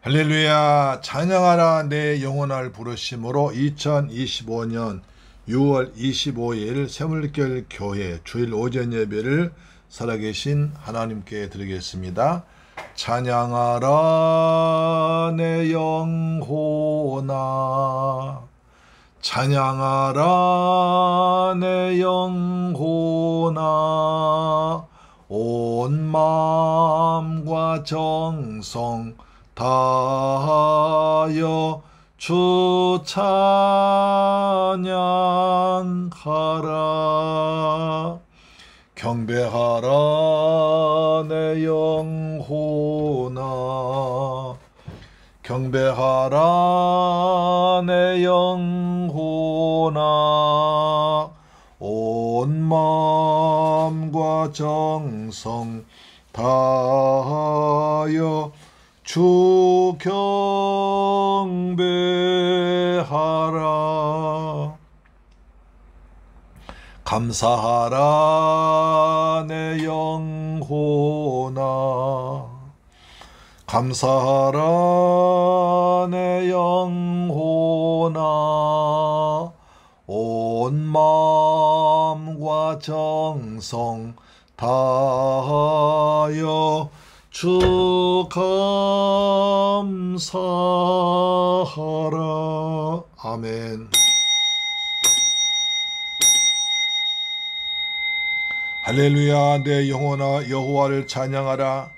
할렐루야. 찬양하라 내 영혼을 부르심으로 2025년 6월 25일 새물결 교회 주일 오전 예배를 살아계신 하나님께 드리겠습니다. 찬양하라 내 영혼아, 찬양하라 내 영혼아, 온 마음과 정성 다하여 주 찬양하라. 경배하라 내 영혼아, 경배하라 내 영혼아, 온 마음과 정성 다하여 주 경배하라. 감사하라 내 영혼아, 감사하라 내 영혼아, 온 마음과 정성 다하여 주 감사하라. 아멘. 할렐루야. 내 영혼아 여호와를 찬양하라.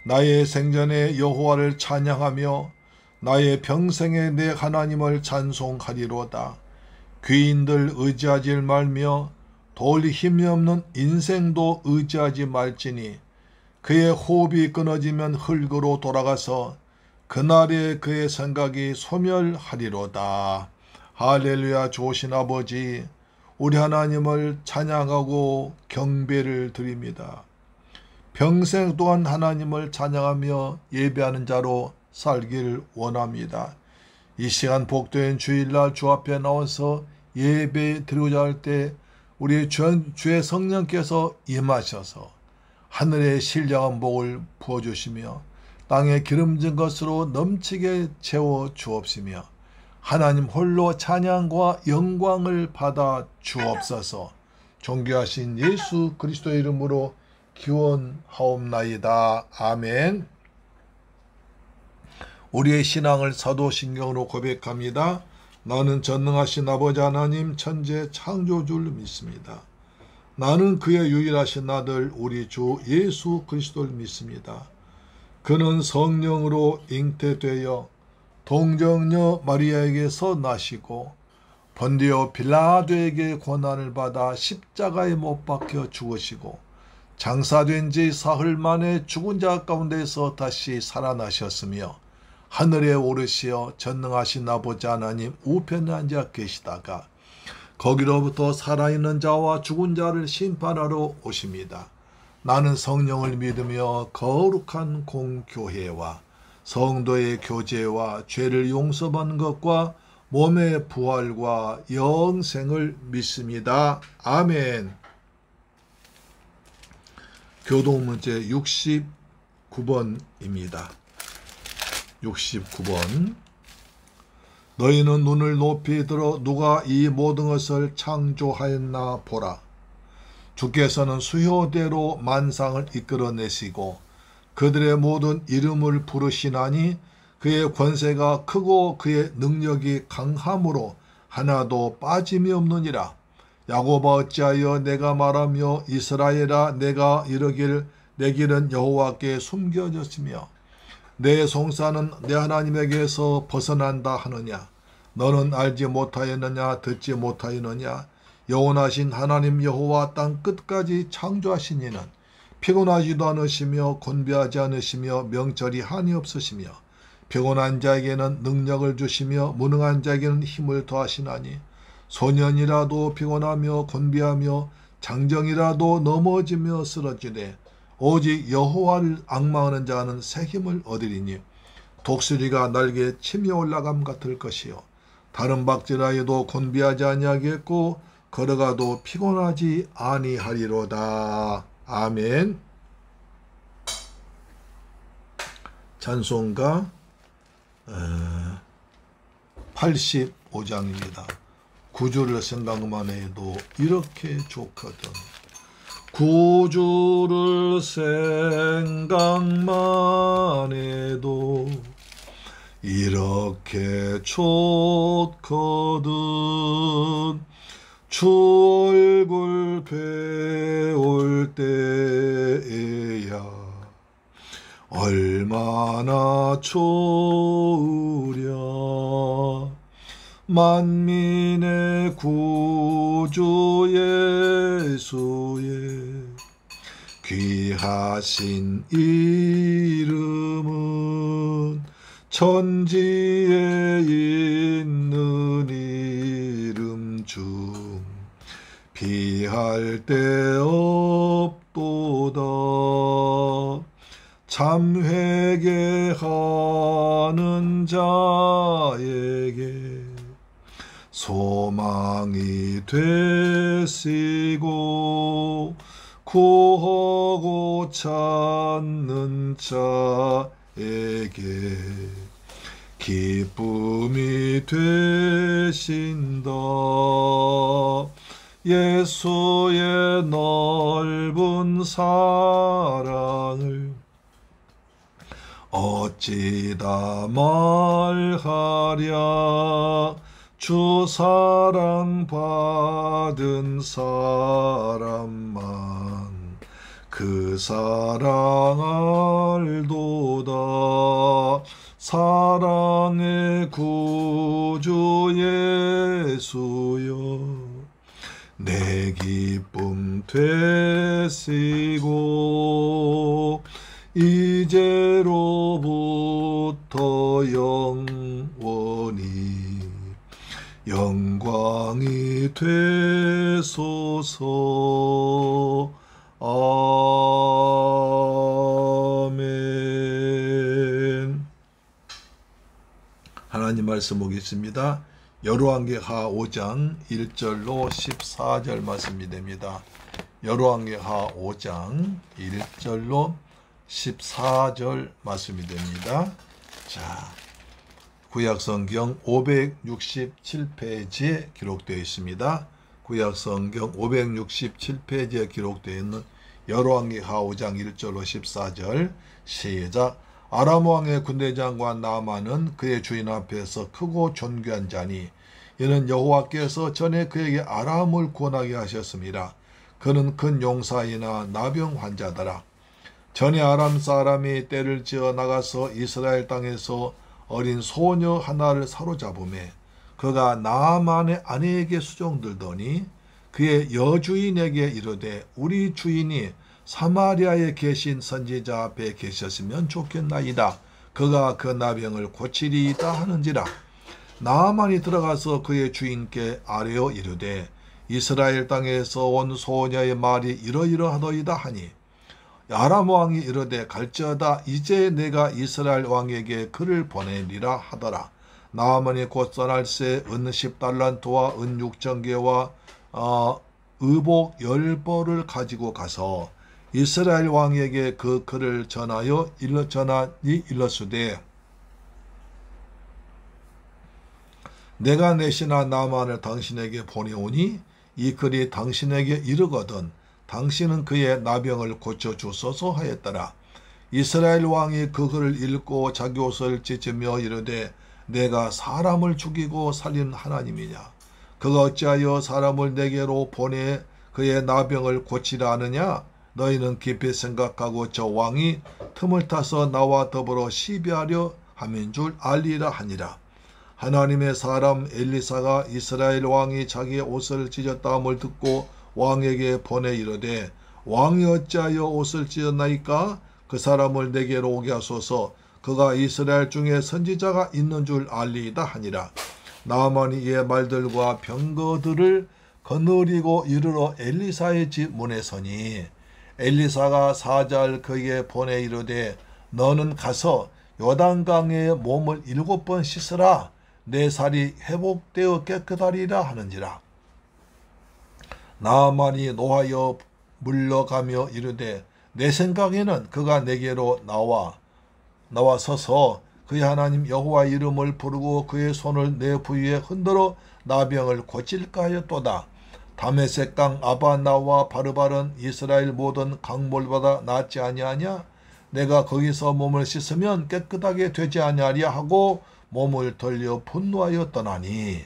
나의 생전에 여호와를 찬양하며 나의 평생에 내 하나님을 찬송하리로다. 귀인들 의지하지 말며 도울 힘이 없는 인생도 의지하지 말지니 그의 호흡이 끊어지면 흙으로 돌아가서 그날에 그의 생각이 소멸하리로다. 할렐루야. 좋으신 아버지, 우리 하나님을 찬양하고 경배를 드립니다. 평생 동안 하나님을 찬양하며 예배하는 자로 살기를 원합니다. 이 시간 복된 주일날 주 앞에 나와서 예배 드리고자 할 때 우리 주의 성령께서 임하셔서 하늘의 신령한 복을 부어주시며 땅에 기름진 것으로 넘치게 채워 주옵시며 하나님 홀로 찬양과 영광을 받아 주옵소서. 존귀하신 예수 그리스도의 이름으로 기원하옵나이다. 아멘. 우리의 신앙을 사도신경으로 고백합니다. 나는 전능하신 아버지 하나님 천재 창조주를 믿습니다. 나는 그의 유일하신 아들 우리 주 예수 그리스도를 믿습니다. 그는 성령으로 잉태되어 동정녀 마리아에게서 나시고 본디오 빌라도에게 고난을 받아 십자가에 못 박혀 죽으시고 장사된 지 사흘 만에 죽은 자 가운데서 다시 살아나셨으며 하늘에 오르시어 전능하신 아버지 하나님 우편에 앉아 계시다가 거기로부터 살아있는 자와 죽은 자를 심판하러 오십니다. 나는 성령을 믿으며 거룩한 공교회와 성도의 교제와 죄를 용서받는 것과 몸의 부활과 영생을 믿습니다. 아멘. 교동문제 69번입니다. 69번. 너희는 눈을 높이 들어 누가 이 모든 것을 창조하였나 보라. 주께서는 수효대로 만상을 이끌어내시고 그들의 모든 이름을 부르시나니 그의 권세가 크고 그의 능력이 강함으로 하나도 빠짐이 없느니라. 야곱아 어찌하여 내가 말하며 이스라엘아 내가 이르길 내 길은 여호와께 숨겨졌으며 내 송사는 내 하나님에게서 벗어난다 하느냐. 너는 알지 못하였느냐 듣지 못하였느냐. 영원하신 하나님 여호와 땅 끝까지 창조하신 이는 피곤하지도 않으시며 곤비하지 않으시며 명철이 한이 없으시며 피곤한 자에게는 능력을 주시며 무능한 자에게는 힘을 더하시나니 소년이라도 피곤하며 곤비하며 장정이라도 넘어지며 쓰러지되 오직 여호와를 앙망하는 자는 새 힘을 얻으리니 독수리가 날개에 침이 올라감 같을 것이요 다른 박질하여도 곤비하지 아니하겠고 걸어가도 피곤하지 아니하리로다. 아멘. 찬송가 85장입니다. 구주를 생각만 해도 이렇게 좋거든. 구주를 생각만 해도 이렇게 좋거든. 주 얼굴 배울 때에야 얼마나 좋으랴. 만민의 구주 예수의 귀하신 이름은 천지에 있는 이름 중 비할 데 없도다. 참 회개하는 자에게 소망이 되시고 구하고 찾는 자에게 기쁨이 되신다. 예수의 넓은 사랑을 어찌다 말하랴. 주 사랑 받은 사람만 그 사랑 알도다. 사랑의 구주 예수여 내 기쁨 되시고 이제로부터 영원히 영광이 되소서. 아멘. 하나님 말씀 보겠습니다. 열왕기하 5장 1절로 14절 말씀이 됩니다. 열왕기하 5장 1절로 14절 말씀이 됩니다. 자, 구약성경 567페이지에 기록되어 있습니다. 구약성경 567페이지에 기록되어 있는 열왕기하 5장 1절로 14절 시작. 아람 왕의 군대장관 나아만은 그의 주인 앞에서 크고 존귀한 자니 이는 여호와께서 전에 그에게 아람을 구원하게 하셨습니다. 그는 큰 용사이나 나병 환자더라. 전에 아람 사람이 떼를 지어 나가서 이스라엘 땅에서 어린 소녀 하나를 사로잡음에 그가 나아만의 아내에게 수종들더니 그의 여주인에게 이르되 우리 주인이 사마리아에 계신 선지자 앞에 계셨으면 좋겠나이다. 그가 그 나병을 고치리이다 하는지라. 나아만이 들어가서 그의 주인께 아뢰어 이르되 이스라엘 땅에서 온 소녀의 말이 이러이러하더이다 하니 아람 왕이 이르되 갈지어다. 이제 내가 이스라엘 왕에게 그를 보내리라 하더라. 나아만이 곧 떠날새 은 10달란트와 은 6,000개와 의복 10벌을 가지고 가서 이스라엘 왕에게 그 글을 전하니 일렀으되 내가 내 신하 나아만을 당신에게 보내오니 이 글이 당신에게 이르거든 당신은 그의 나병을 고쳐주소서 하였더라. 이스라엘 왕이 그 글을 읽고 자기 옷을 찢으며 이르되 내가 사람을 죽이고 살린 하나님이냐. 그가 어찌하여 사람을 내게로 보내 그의 나병을 고치라 하느냐. 너희는 깊이 생각하고 저 왕이 틈을 타서 나와 더불어 시비하려 함인 줄 알리라 하니라. 하나님의 사람 엘리사가 이스라엘 왕이 자기의 옷을 찢었다함을 듣고 왕에게 보내 이르되 왕이 어찌하여 옷을 찢었나이까. 그 사람을 내게로 오게 하소서. 그가 이스라엘 중에 선지자가 있는 줄 알리이다 하니라. 나아만이 이의 말들과 병거들을 거느리고 이르러 엘리사의 집 문에 서니 엘리사가 사자를 그에게 보내 이르되 너는 가서 요단강에 몸을 7번 씻으라. 내 살이 회복되어 깨끗하리라 하는지라. 나아만이 노하여 물러가며 이르되 내 생각에는 그가 내게로 나와 서서 그의 하나님 여호와의 이름을 부르고 그의 손을 내 부위에 흔들어 나병을 고칠까 하였도다. 다메섹 강 아바나와 바르발은 이스라엘 모든 강물보다 낫지 아니하냐? 내가 거기서 몸을 씻으면 깨끗하게 되지 아니하랴 하고 몸을 돌려 분노하여 떠나니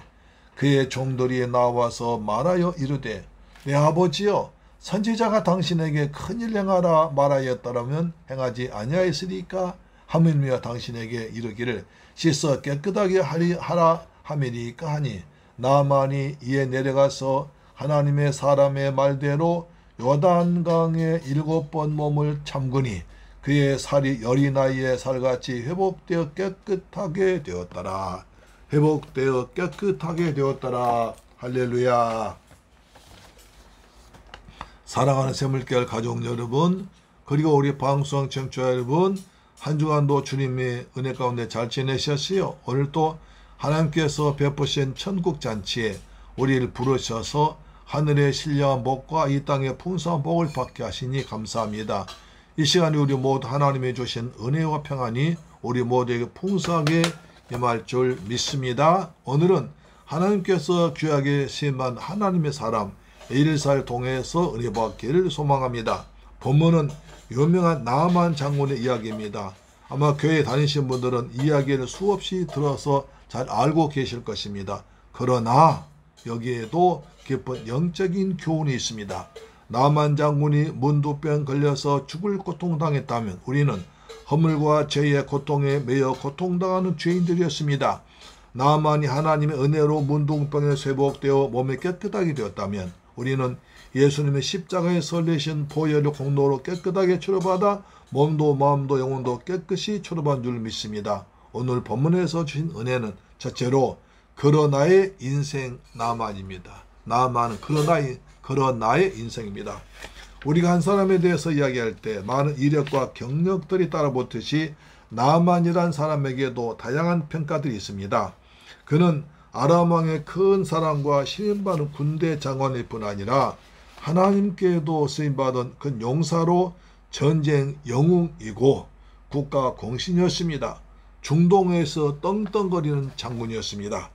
그의 종들이 나와서 말하여 이르되 내 아버지여 선지자가 당신에게 큰일 행하라 말하였더라면 행하지 아니하였으리까? 하물며 당신에게 이르기를 씻어 깨끗하게 하라 하미리까 하니 나만이 이에 내려가서 하나님의 사람의 말대로 요단강에 7번 몸을 잠그니 그의 살이 어린 아이의 살같이 회복되어 깨끗하게 되었더라. 회복되어 깨끗하게 되었더라. 할렐루야. 사랑하는 샘물결 가족 여러분, 그리고 우리 방송 청취자 여러분, 한 주간도 주님의 은혜 가운데 잘 지내셨어요? 오늘 또 하나님께서 베푸신 천국잔치에 우리를 부르셔서 하늘의 신령한 복과 이 땅의 풍성한 복을 받게 하시니 감사합니다. 이 시간에 우리 모두 하나님이 주신 은혜와 평안이 우리 모두에게 풍성하게 임할 줄 믿습니다. 오늘은 하나님께서 귀하게 심한 하나님의 사람 엘사를 통해서 은혜 받기를 소망합니다. 본문은 유명한 나아만 장군의 이야기입니다. 아마 교회 다니신 분들은 이야기를 수없이 들어서 잘 알고 계실 것입니다. 그러나 여기에도 깊은 영적인 교훈이 있습니다. 나아만 장군이 문두병 걸려서 죽을 고통당했다면 우리는 허물과 죄의 고통에 매여 고통당하는 죄인들이었습니다. 나아만이 하나님의 은혜로 문둥병에 회복되어 몸이 깨끗하게 되었다면 우리는 예수님의 십자가에 설레신 보혈의 공로로 깨끗하게 치료받아 몸도 마음도 영혼도 깨끗이 치료받은 줄 믿습니다. 오늘 본문에서 주신 은혜는 첫째로 그러나의 인생 나아만입니다. 나아만은 그러나의 인생입니다. 우리가 한 사람에 대해서 이야기할 때 많은 이력과 경력들이 따라붙듯이 나아만이란 사람에게도 다양한 평가들이 있습니다. 그는 아람 왕의 큰 사랑과 신임받은 군대 장관일 뿐 아니라 하나님께도 쓰임받은 그 용사로 전쟁 영웅이고 국가 공신이었습니다. 중동에서 떵떵거리는 장군이었습니다.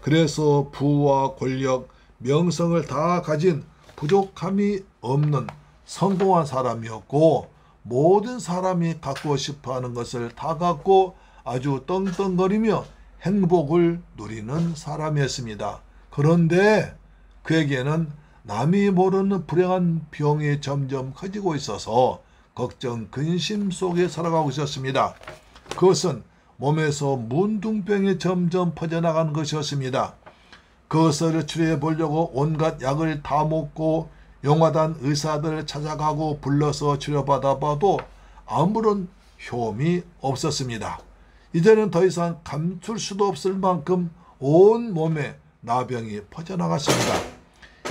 그래서 부와 권력, 명성을 다 가진 부족함이 없는 성공한 사람이었고 모든 사람이 갖고 싶어하는 것을 다 갖고 아주 떵떵거리며 행복을 누리는 사람이었습니다. 그런데 그에게는 남이 모르는 불행한 병이 점점 커지고 있어서 걱정, 근심 속에 살아가고 있었습니다. 그것은 몸에서 문둥병이 점점 퍼져나가는 것이었습니다. 그것을 치료해 보려고 온갖 약을 다 먹고 용하단 의사들을 찾아가고 불러서 치료받아 봐도 아무런 효험이 없었습니다. 이제는 더 이상 감출 수도 없을 만큼 온 몸에 나병이 퍼져나갔습니다.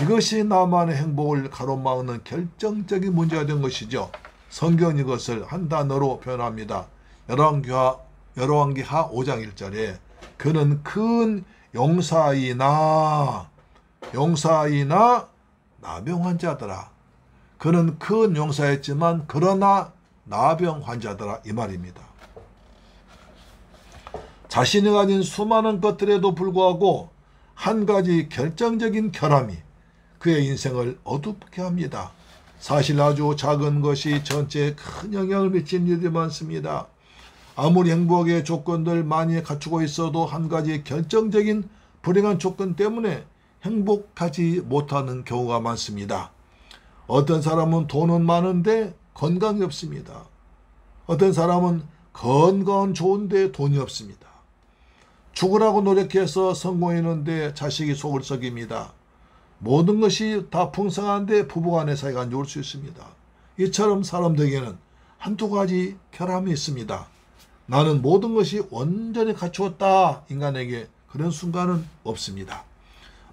이것이 나만의 행복을 가로막는 결정적인 문제가 된 것이죠. 성경은 이것을 한 단어로 표현합니다. 열왕기하 5장 1절에 그는 큰 용사이나 나병 환자더라. 그는 큰 용사였지만 그러나 나병 환자더라 이 말입니다. 자신이 가진 수많은 것들에도 불구하고 한 가지 결정적인 결함이 그의 인생을 어둡게 합니다. 사실 아주 작은 것이 전체에 큰 영향을 미치는 일이 많습니다. 아무리 행복의 조건들 많이 갖추고 있어도 한 가지 결정적인 불행한 조건 때문에 행복하지 못하는 경우가 많습니다. 어떤 사람은 돈은 많은데 건강이 없습니다. 어떤 사람은 건강은 좋은데 돈이 없습니다. 죽으라고 노력해서 성공했는데 자식이 속을 썩입니다. 모든 것이 다 풍성한데 부부간의 사이가 안 좋을 수 있습니다. 이처럼 사람들에게는 한두 가지 결함이 있습니다. 나는 모든 것이 온전히 갖추었다. 인간에게 그런 순간은 없습니다.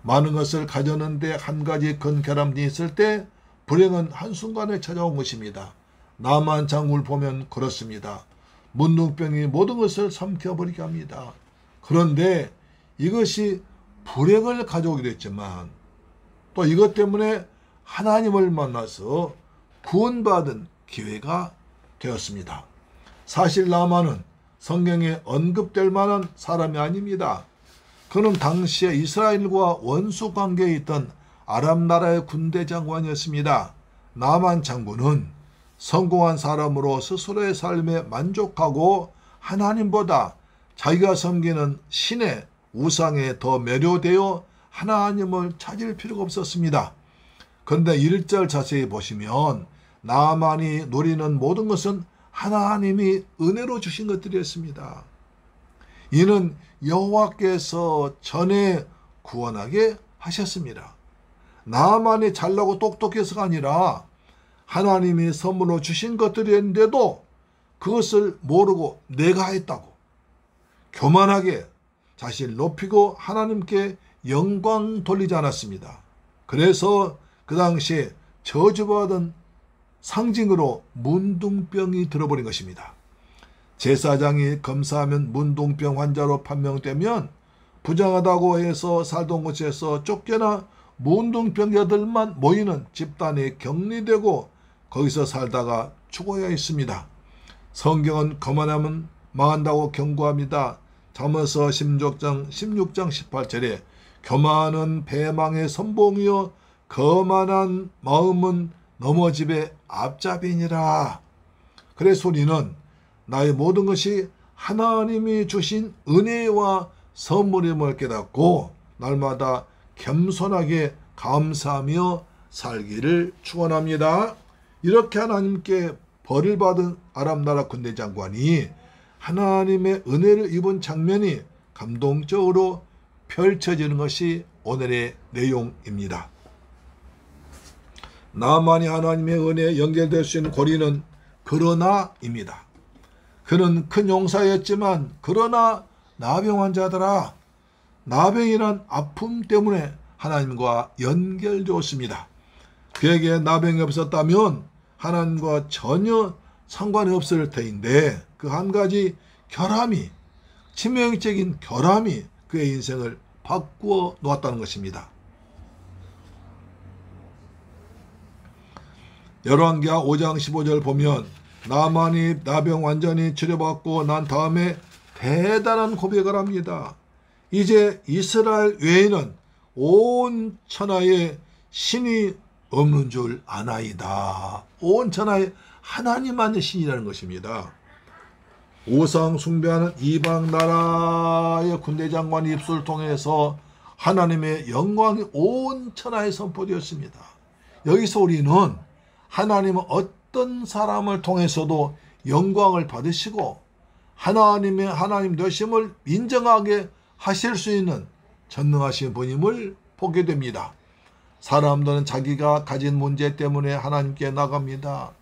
많은 것을 가졌는데 한 가지 큰 결함이 있을 때 불행은 한순간에 찾아온 것입니다. 나아만 장군을 보면 그렇습니다. 문둥병이 모든 것을 삼켜버리게 합니다. 그런데 이것이 불행을 가져오기도 했지만 또 이것 때문에 하나님을 만나서 구원받은 기회가 되었습니다. 사실 나아만은 성경에 언급될 만한 사람이 아닙니다. 그는 당시에 이스라엘과 원수 관계에 있던 아람 나라의 군대 장관이었습니다. 나만 장군은 성공한 사람으로 스스로의 삶에 만족하고 하나님보다 자기가 섬기는 신의 우상에 더 매료되어 하나님을 찾을 필요가 없었습니다. 그런데 1절 자세히 보시면 나만이 누리는 모든 것은 하나님이 은혜로 주신 것들이었습니다. 이는 여호와께서 전에 구원하게 하셨습니다. 나만이 잘나고 똑똑해서가 아니라 하나님이 선물로 주신 것들이었는데도 그것을 모르고 내가 했다고 교만하게 자신을 높이고 하나님께 영광 돌리지 않았습니다. 그래서 그 당시에 저주받은 상징으로 문둥병이 들어버린 것입니다. 제사장이 검사하면 문둥병 환자로 판명되면 부정하다고 해서 살던 곳에서 쫓겨나 문둥병자들만 모이는 집단이 격리되고 거기서 살다가 죽어야 했습니다. 성경은 거만하면 망한다고 경고합니다. 잠언서 16장 18절에 교만은 배망의 선봉이요 거만한 마음은 넘어집의 앞잡이니라. 그래서 우리는 나의 모든 것이 하나님이 주신 은혜와 선물임을 깨닫고 날마다 겸손하게 감사하며 살기를 축원합니다. 이렇게 하나님께 벌을 받은 아람 나라 군대 장관이 하나님의 은혜를 입은 장면이 감동적으로 펼쳐지는 것이 오늘의 내용입니다. 나만이 하나님의 은혜에 연결될 수 있는 고리는 그러나입니다. 그는 큰 용사였지만 그러나 나병 환자더라. 나병이란 아픔 때문에 하나님과 연결되었습니다. 그에게 나병이 없었다면 하나님과 전혀 상관이 없을 터인데 그 한 가지 결함이 치명적인 결함이 그의 인생을 바꾸어 놓았다는 것입니다. 열왕기하 5장 15절 보면 나만이 나병 완전히 치료받고 난 다음에 대단한 고백을 합니다. 이제 이스라엘 외에는 온 천하에 신이 없는 줄 아나이다. 온 천하에 하나님만 신이라는 것입니다. 우상 숭배하는 이방 나라의 군대 장관의 입술을 통해서 하나님의 영광이 온 천하에 선포되었습니다. 여기서 우리는 하나님은 어떤 사람을 통해서도 영광을 받으시고 하나님의 하나님 되심을 인정하게 하실 수 있는 전능하신 분임을 보게 됩니다. 사람들은 자기가 가진 문제 때문에 하나님께 나갑니다.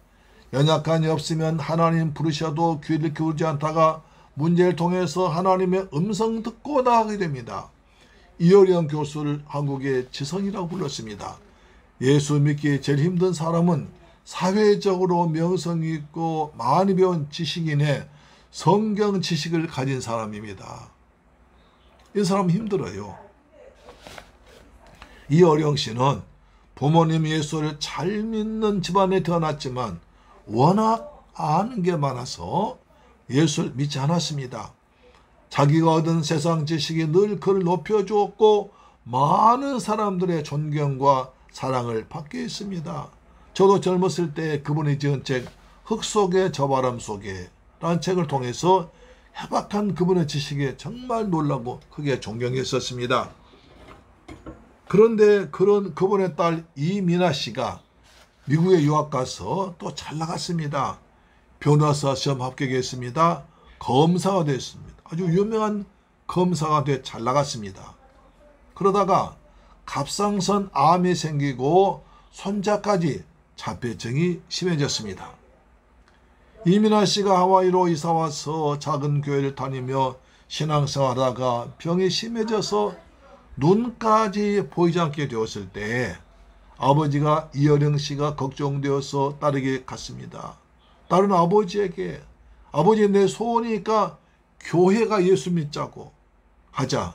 연약한이 없으면 하나님 부르셔도 귀를 기울이지 않다가 문제를 통해서 하나님의 음성 듣고 나가게 됩니다. 이어령 교수를 한국의 지성이라고 불렀습니다. 예수 믿기 제일 힘든 사람은 사회적으로 명성이 있고 많이 배운 지식인의 성경 지식을 가진 사람입니다. 이 사람은 힘들어요. 이어령 씨는 부모님 예수를 잘 믿는 집안에 태어났지만 워낙 아는 게 많아서 예수를 믿지 않았습니다. 자기가 얻은 세상 지식이 늘 그를 높여주었고 많은 사람들의 존경과 사랑을 받게 했습니다. 저도 젊었을 때 그분이 지은 책 흙 속의 저 바람 속에 라는 책을 통해서 해박한 그분의 지식에 정말 놀라고 크게 존경했었습니다. 그런데 그분의 딸 이민아 씨가 미국에 유학 가서 또 잘 나갔습니다. 변호사 시험 합격했습니다. 검사가 됐습니다. 아주 유명한 검사가 돼 잘 나갔습니다. 그러다가 갑상선 암이 생기고 손자까지 자폐증이 심해졌습니다. 이민아 씨가 하와이로 이사와서 작은 교회를 다니며 신앙생활하다가 병이 심해져서 눈까지 보이지 않게 되었을 때 아버지가 이어령 씨가 걱정되어서 딸에게 갔습니다. 딸은 아버지에게 아버지 내 소원이니까 교회가 예수 믿자고 하자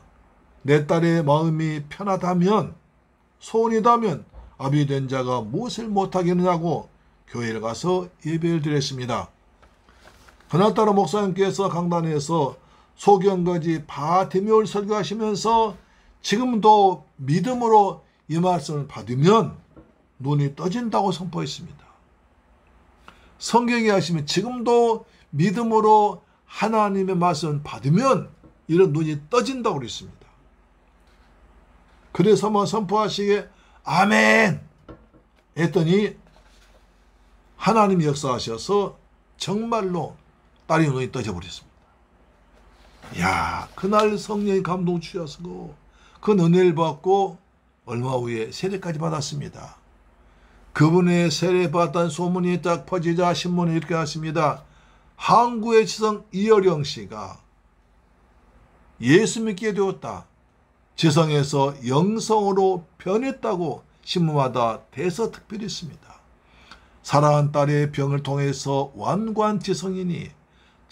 내 딸의 마음이 편하다면 소원이다면 아비 된 자가 무엇을 못하겠느냐고 교회를 가서 예배를 드렸습니다. 그날따라 목사님께서 강단에서 소경거지 바티메오를 설교하시면서 지금도 믿음으로 이 말씀을 받으면 눈이 떠진다고 선포했습니다. 성경에 하시면 지금도 믿음으로 하나님의 말씀을 받으면 이런 눈이 떠진다고 그랬습니다. 그래서 뭐 선포하시기에 아멘 했더니 하나님이 역사하셔서 정말로 딸이 눈이 떠져버렸습니다. 야, 그날 성령이 감동 주셔서 그 은혜를 받고 얼마 후에 세례까지 받았습니다. 그분의 세례 받았다는 소문이 딱 퍼지자 신문에 이렇게 하십니다. 항구의 지성 이어령 씨가 예수 믿게 되었다. 지성에서 영성으로 변했다고 신문마다 대서특필이 있습니다. 사랑한 딸의 병을 통해서 완고한 지성이니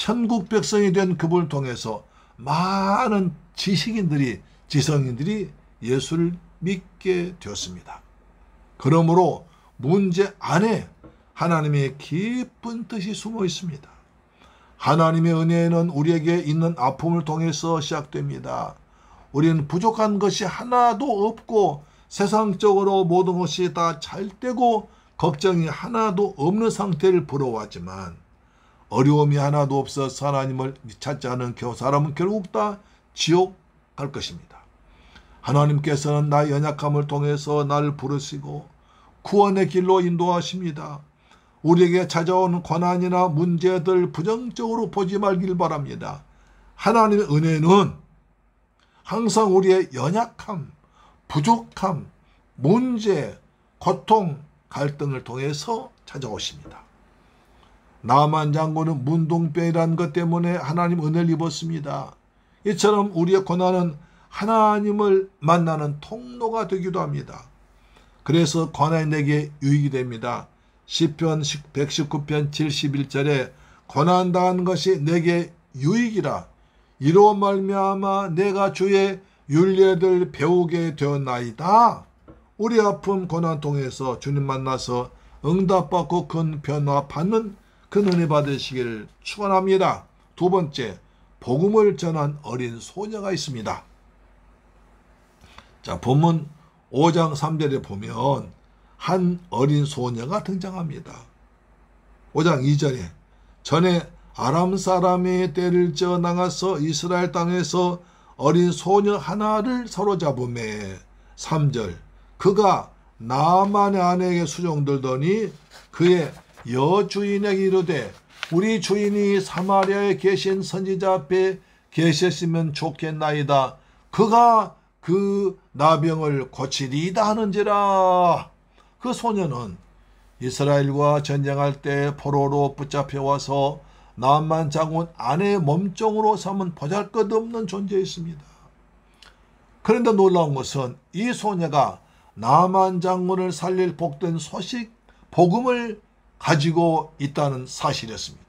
천국 백성이 된 그분을 통해서 많은 지성인들이 예수를 믿게 되었습니다. 그러므로 문제 안에 하나님의 깊은 뜻이 숨어 있습니다. 하나님의 은혜는 우리에게 있는 아픔을 통해서 시작됩니다. 우리는 부족한 것이 하나도 없고 세상적으로 모든 것이 다 잘되고 걱정이 하나도 없는 상태를 부러워하지만 어려움이 하나도 없어서 하나님을 찾지 않은 사람은 결국 다 지옥 갈 것입니다. 하나님께서는 나의 연약함을 통해서 나를 부르시고 구원의 길로 인도하십니다. 우리에게 찾아오는 고난이나 문제들 부정적으로 보지 말길 바랍니다. 하나님의 은혜는 항상 우리의 연약함, 부족함, 문제, 고통, 갈등을 통해서 찾아오십니다. 나만 장군은 문둥병이라는 것 때문에 하나님 은혜를 입었습니다. 이처럼 우리의 고난은 하나님을 만나는 통로가 되기도 합니다. 그래서 고난이 내게 유익이 됩니다. 시편 119편 71절에 고난당한 것이 내게 유익이라. 이로 말미암아 내가 주의 윤례를 배우게 되었나이다. 우리 아픔 고난 통해서 주님 만나서 응답받고 큰 변화 받는 그 은혜 받으시기를 축원합니다. 두 번째, 복음을 전한 어린 소녀가 있습니다. 자, 본문 5장 3절에 보면 한 어린 소녀가 등장합니다. 5장 2절에 전에 아람 사람의 떼를 져 나가서 이스라엘 땅에서 어린 소녀 하나를 사로잡음에 3절 그가 나만의 아내에게 수종들더니 그의 여주인에게 이르되 우리 주인이 사마리아에 계신 선지자 앞에 계셨으면 좋겠나이다. 그가 그 나병을 고치리이다 하는지라. 그 소녀는 이스라엘과 전쟁할 때 포로로 붙잡혀와서 나만 장군 아내의 몸종으로 삼은 보잘것없는 존재였습니다. 그런데 놀라운 것은 이 소녀가 나만 장군을 살릴 복된 소식, 복음을 가지고 있다는 사실이었습니다.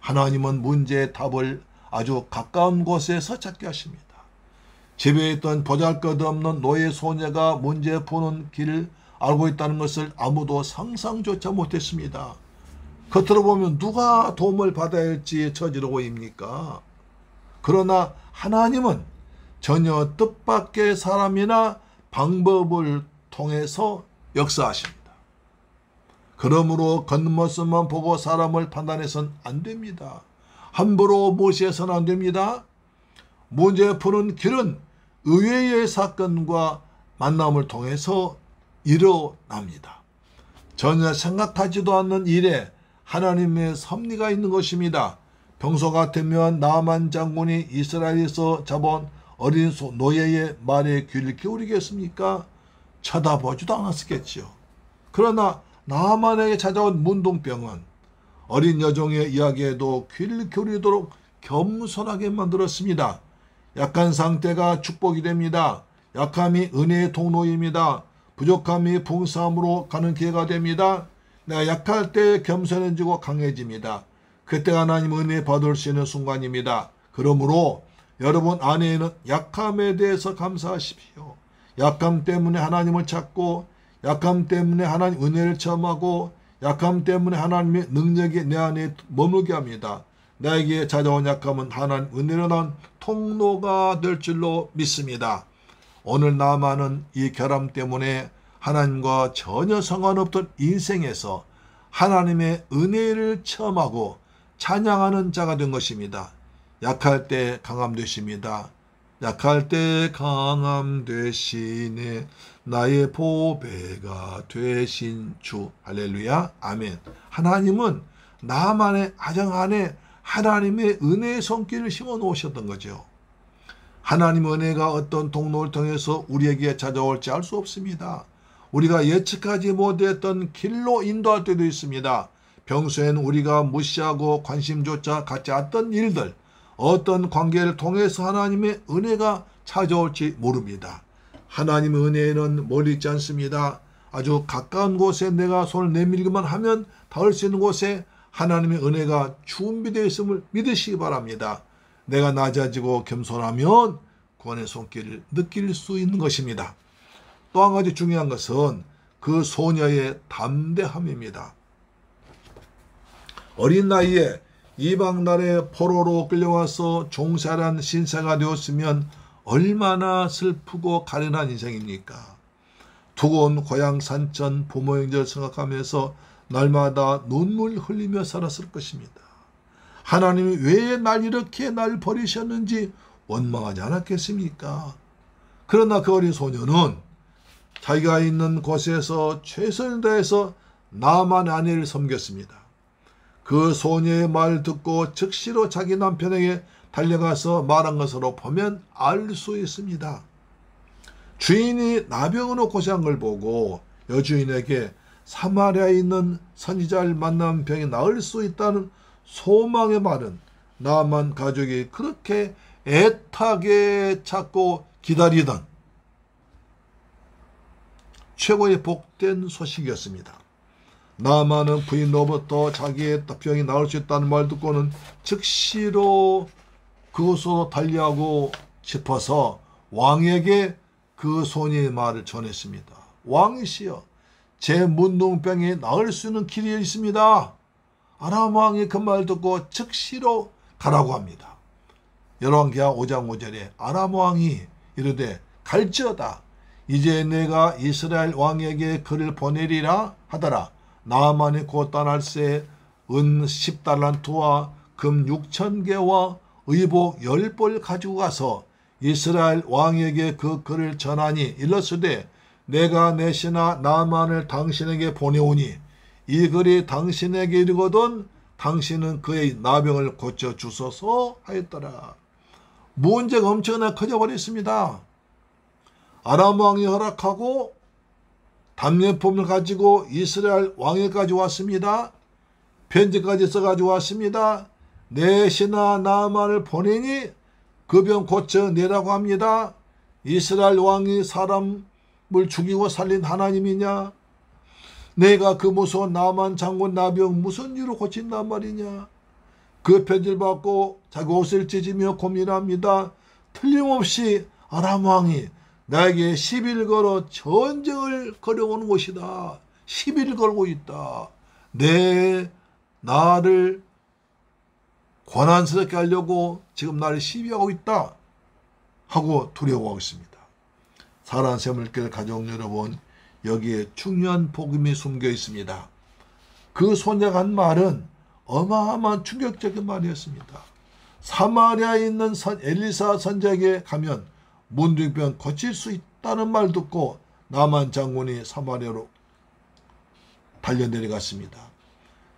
하나님은 문제의 답을 아주 가까운 곳에서 찾게 하십니다. 집에 있던 보잘것없는 노예 소녀가 문제 푸는 길을 알고 있다는 것을 아무도 상상조차 못했습니다. 겉으로 보면 누가 도움을 받아야 할지 저지르고입니까? 그러나 하나님은 전혀 뜻밖의 사람이나 방법을 통해서 역사하십니다. 그러므로 겉모습만 보고 사람을 판단해서는 안 됩니다. 함부로 무시해서는 안 됩니다. 문제 푸는 길은 의외의 사건과 만남을 통해서 일어납니다. 전혀 생각하지도 않는 일에 하나님의 섭리가 있는 것입니다. 평소 같으면 나만 장군이 이스라엘에서 잡아온 어린 노예의 말에 귀를 기울이겠습니까? 쳐다보지도 않았겠지요. 그러나 나만에게 찾아온 문둥병은 어린 여종의 이야기에도 귀를 기울이도록 겸손하게 만들었습니다. 약한 상태가 축복이 됩니다. 약함이 은혜의 통로입니다. 부족함이 풍성함으로 가는 기회가 됩니다. 내가 약할 때 겸손해지고 강해집니다. 그때 하나님 은혜 받을 수 있는 순간입니다. 그러므로 여러분 안에는 약함에 대해서 감사하십시오. 약함 때문에 하나님을 찾고 약함 때문에 하나님 은혜를 체험하고 약함 때문에 하나님의 능력이 내 안에 머물게 합니다. 나에게 찾아온 약함은 하나님 은혜로 난 통로가 될 줄로 믿습니다. 오늘 나만은 이 결함 때문에 하나님과 전혀 상관없던 인생에서 하나님의 은혜를 체험하고 찬양하는 자가 된 것입니다. 약할 때 강함 되십니다. 약할 때 강함 되시네 나의 보배가 되신 주. 할렐루야. 아멘. 하나님은 나만의 가정 안에 하나님의 은혜의 손길을 심어 놓으셨던 거죠. 하나님의 은혜가 어떤 통로를 통해서 우리에게 찾아올지 알 수 없습니다. 우리가 예측하지 못했던 길로 인도할 때도 있습니다. 평소엔 우리가 무시하고 관심조차 갖지 않던 일들, 어떤 관계를 통해서 하나님의 은혜가 찾아올지 모릅니다. 하나님의 은혜는 멀리 있지 않습니다. 아주 가까운 곳에 내가 손을 내밀기만 하면 닿을 수 있는 곳에 하나님의 은혜가 준비되어 있음을 믿으시기 바랍니다. 내가 낮아지고 겸손하면 구원의 손길을 느낄 수 있는 것입니다. 또 한 가지 중요한 것은 그 소녀의 담대함입니다. 어린 나이에 이방 나라의 포로로 끌려와서 종살이한 신세가 되었으면 얼마나 슬프고 가련한 인생입니까? 두고 온 고향 산천 부모 형제를 생각하면서 날마다 눈물 흘리며 살았을 것입니다. 하나님이 왜 이렇게 날 버리셨는지 원망하지 않았겠습니까? 그러나 그 어린 소녀는 자기가 있는 곳에서 최선을 다해서 나만의 아내를 섬겼습니다. 그 소녀의 말 듣고 즉시로 자기 남편에게 달려가서 말한 것으로 보면 알 수 있습니다. 주인이 나병으로 고생한 걸 보고 여주인에게 사마리아에 있는 선지자를 만나면 병이 나을 수 있다는 소망의 말은 나만 가족이 그렇게 애타게 찾고 기다리던 최고의 복된 소식이었습니다. 나만은 부인로부터 자기의 병이 나을 수 있다는 말 듣고는 즉시로 그곳으로 달려가고 싶어서 왕에게 그 소녀의 말을 전했습니다. 왕이시여, 제 문둥병이 나을 수 있는 길이 있습니다. 아람 왕이 그 말 듣고 즉시로 가라고 합니다. 열왕기하 5장 5절에 아람 왕이 이르되 갈지어다. 이제 내가 이스라엘 왕에게 그를 보내리라 하더라. 나만이 곧 떠날새 은 10달란트와 금 6,000개와 의복 10벌 가지고 가서 이스라엘 왕에게 그 글을 전하니 일렀으되 내가 내 신하 나만을 당신에게 보내오니 이 글이 당신에게 이르거든 당신은 그의 나병을 고쳐주소서 하였더라. 문제가 엄청나게 커져버렸습니다. 아람 왕이 허락하고 답례품을 가지고 이스라엘 왕에까지 왔습니다. 편지까지 써가지고 왔습니다. 내 신하 나만을 보내니 그 병 고쳐내라고 합니다. 이스라엘 왕이 사람을 죽이고 살린 하나님이냐? 내가 그 무서운 나만 장군 나병 무슨 이유로 고친단 말이냐? 그 편지를 받고 자기 옷을 찢으며 고민합니다. 틀림없이 아람 왕이 나에게 시비를 걸어 전쟁을 걸어오는 것이다. 시비를 걸고 있다. 나를 고난스럽게 하려고 지금 나를 시비하고 있다 하고 두려워하고 있습니다. 사랑하는 샘물교회 가족 여러분, 여기에 중요한 복음이 숨겨 있습니다. 그 소녀가 한 말은 어마어마한 충격적인 말이었습니다. 사마리아에 있는 엘리사 선지자에게 가면 문둥병 고칠 수 있다는 말 듣고 나만 장군이 사마리아로 달려내려갔습니다.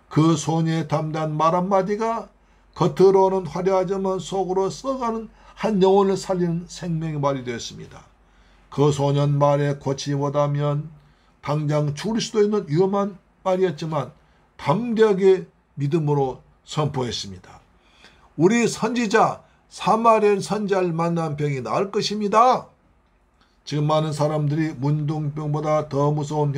그 소녀의 담대한 말 한마디가 겉으로는 화려하지만 속으로 썩어가는 한 영혼을 살리는 생명의 말이 되었습니다. 그 소년 말에 고치지 못하면 당장 죽을 수도 있는 위험한 말이었지만 담대하게 믿음으로 선포했습니다. 우리 선지자 사마리아 선지자를 만난 병이 나을 것입니다. 지금 많은 사람들이 문둥병보다 더 무서운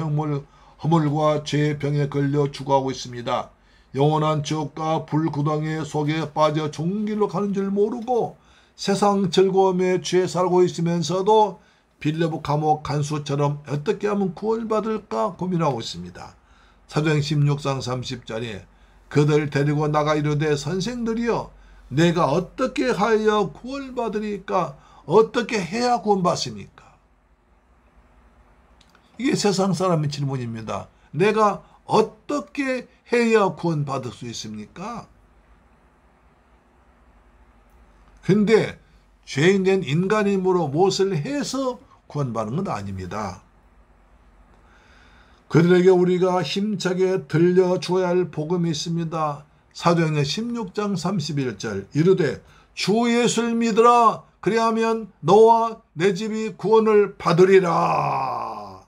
허물과 죄의 병에 걸려 죽어가고 있습니다. 영원한 지옥과 불구덩이 속에 빠져 죽는 길로 가는 줄 모르고 세상 즐거움에 취해 살고 있으면서도 빌레보 감옥 간수처럼 어떻게 하면 구원을 받을까 고민하고 있습니다. 사도행 16장 30절에 그들 데리고 나가 이르되 선생들이여 내가 어떻게 하여 구원받으리까? 어떻게 해야 구원받습니까? 이게 세상 사람의 질문입니다. 내가 어떻게 해야 구원받을 수 있습니까? 근데 죄인된 인간임으로 무엇을 해서 구원받는 건 아닙니다. 그들에게 우리가 힘차게 들려줘야 할 복음이 있습니다. 사도행전 16장 31절 이르되 주 예수를 믿으라 그리하면 너와 내 집이 구원을 받으리라.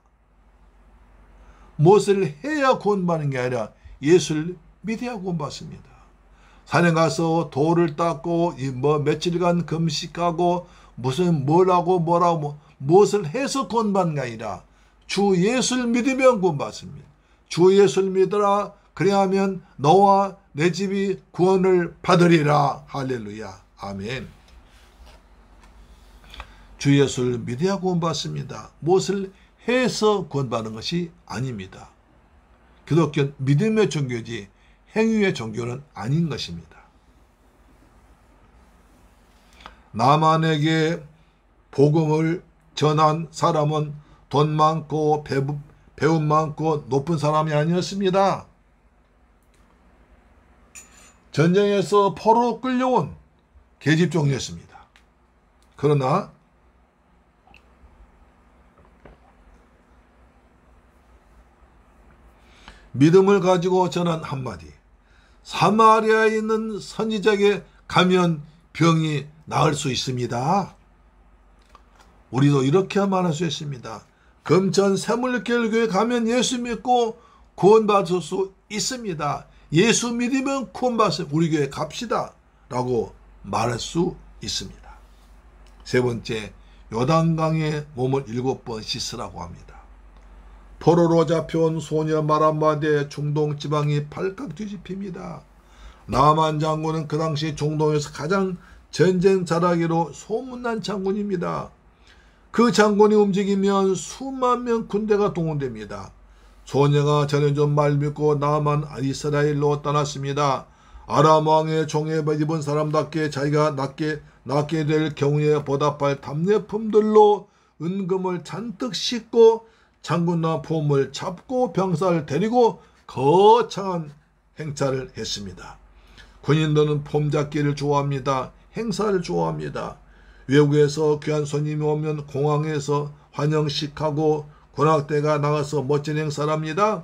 무엇을 해야 구원받는 게 아니라 예수를 믿어야 구원받습니다. 산에 가서 돌을 닦고 며칠간 금식하고 뭐라고 무엇을 해서 구원받는 게 아니라 주 예수를 믿으면 구원받습니다. 주 예수를 믿으라 그리하면 너와 내 집이 구원을 받으리라. 할렐루야. 아멘. 주 예수를 믿어야 구원받습니다. 무엇을 해서 구원받는 것이 아닙니다. 기독교는 믿음의 종교지 행위의 종교는 아닌 것입니다. 나만에게 복음을 전한 사람은 돈 많고 배움 많고 높은 사람이 아니었습니다. 전쟁에서 포로로 끌려온 계집종이었습니다. 그러나 믿음을 가지고 전한 한마디, 사마리아에 있는 선지자에게 가면 병이 나을 수 있습니다. 우리도 이렇게 말할 수 있습니다. 금천 새물교회 가면 예수 믿고 구원받을 수 있습니다. 예수 믿으면 구원받습니다. 우리 교회 갑시다 라고 말할 수 있습니다. 세 번째, 요단강에 몸을 7번 씻으라고 합니다. 포로로 잡혀온 소녀 말 한마디에 중동 지방이 발칵 뒤집힙니다. 나만 장군은 그 당시 중동에서 가장 전쟁 잘하기로 소문난 장군입니다. 그 장군이 움직이면 수만 명 군대가 동원됩니다. 소녀가 전해준 말 믿고 나만 이스라엘로 떠났습니다. 아람 왕의 종에 입은 사람답게 자기가 낳게 될 경우에 보답할 답례품들로 은금을 잔뜩 싣고 장군과 보험을 잡고 병사를 데리고 거창한 행차를 했습니다. 군인들은 폼잡기를 좋아합니다. 행사를 좋아합니다. 외국에서 귀한 손님이 오면 공항에서 환영식하고 군악대가 나가서 멋진 행사를 합니다.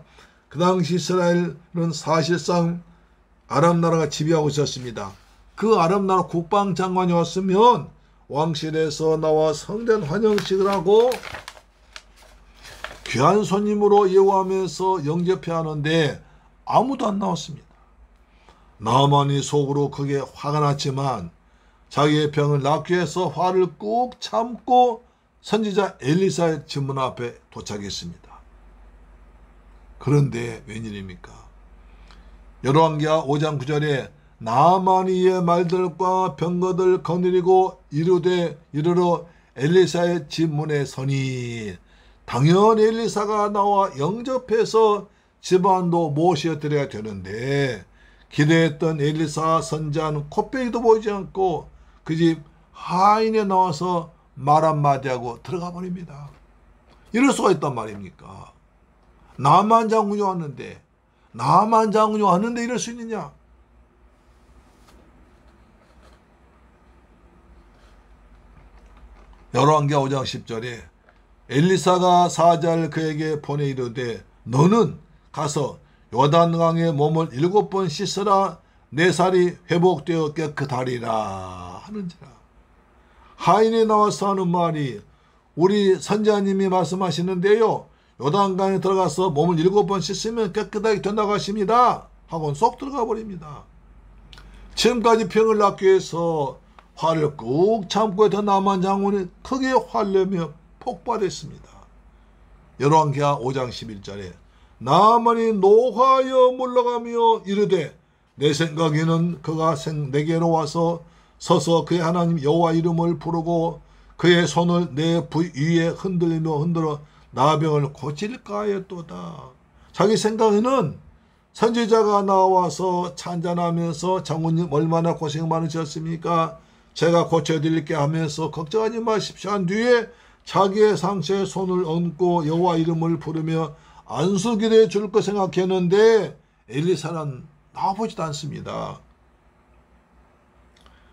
그 당시 이스라엘은 사실상 아랍 나라가 지배하고 있었습니다. 그 아랍 나라 국방장관이 왔으면 왕실에서 나와 성대한 환영식을 하고 귀한 손님으로 예우하면서 영접해야 하는데 아무도 안 나왔습니다. 나만이 속으로 크게 화가 났지만 자기의 병을 낫기 위해서 화를 꾹 참고 선지자 엘리사의 집문 앞에 도착했습니다. 그런데 웬일입니까? 열왕기하 5장 9절에 나만이 이의 말들과 병거들 거느리고 이르러 엘리사의 집문에 서니 당연 엘리사가 나와 영접해서 집안도 모셔드려야 되는데 기대했던 엘리사 선지자는 콧배기도 보이지 않고 그 집 하인에 나와서 말 한마디 하고 들어가 버립니다. 이럴 수가 있단 말입니까? 나만 장군이 왔는데 이럴 수 있느냐? 열왕기하 5장 10절에 엘리사가 사자를 그에게 보내 이르되 너는 가서 요단강에 몸을 7번 씻으라 내 살이 회복되어 깨끗하리라 하는지라. 하인이 나와서 하는 말이 우리 선지자님이 말씀하시는데요. 요단강에 들어가서 몸을 7번 씻으면 깨끗하게 된다고 하십니다. 하고는 쏙 들어가 버립니다. 지금까지 병을 낫기 위해서 화를 꾹 참고 있던 나만 장군이 크게 화내며 폭발했습니다. 열왕기하 5장 11절에 나만이 노하여 물러가며 이르되 내 생각에는 그가 내게로 와서 서서 그의 하나님 여호와 이름을 부르고 그의 손을 내 부 위에 흔들어 나병을 고칠까 하였도다. 자기 생각에는 선지자가 나와서 찬잔하면서 장군님 얼마나 고생 많으셨습니까? 제가 고쳐드릴게 하면서 걱정하지 마십시오 한 뒤에 자기의 상처에 손을 얹고 여호와 이름을 부르며 안수기를 줄 거 생각했는데 엘리사는 나와보지도 않습니다.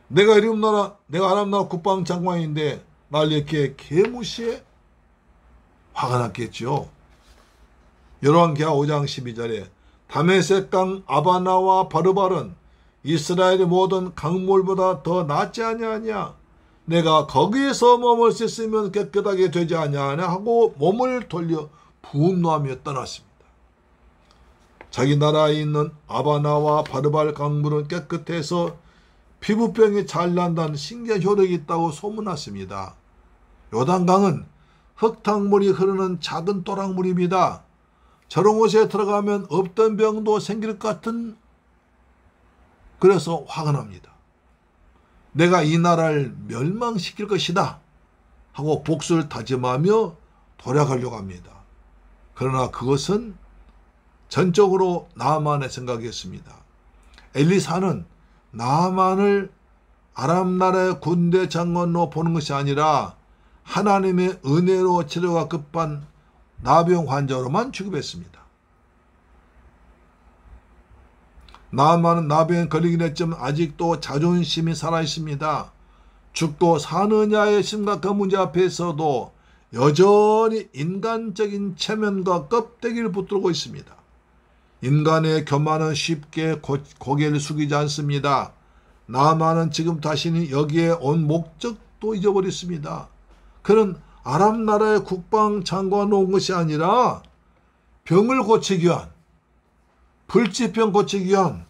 내가 아람 나라 국방장관인데 날 이렇게 개무시해? 화가 났겠죠. 열왕기하 5장 12절에 다메섹 강 아바나와 바르발은 이스라엘의 모든 강물보다 더 낫지 아니하냐? 내가 거기에서 머물 수 있으면 깨끗하게 되지 아니하냐 하고 몸을 돌려 분노하며 떠났습니다. 자기 나라에 있는 아바나와 바르발 강물은 깨끗해서 피부병이 잘 난다는 신기한 효력이 있다고 소문났습니다. 요단강은 흙탕물이 흐르는 작은 또랑물입니다. 저런 곳에 들어가면 없던 병도 생길 것 같은, 그래서 화가 납니다. 내가 이 나라를 멸망시킬 것이다 하고 복수를 다짐하며 돌아가려고 합니다. 그러나 그것은 전적으로 나아만의 생각이었습니다. 엘리사는 나아만을 아람 나라의 군대 장관으로 보는 것이 아니라 하나님의 은혜로 치료가 급한 나병 환자로만 취급했습니다. 나아만은 나병에 걸리긴 했지만 아직도 자존심이 살아있습니다. 죽고 사느냐의 심각한 문제 앞에서도 여전히 인간적인 체면과 껍데기를 붙들고 있습니다. 인간의 교만은 쉽게 고개를 숙이지 않습니다. 나아만은 지금 자신이 여기에 온 목적도 잊어버렸습니다. 그는 아람 나라의 국방장관으로 온 것이 아니라 병을 고치기 위한, 불치병 고치기 위한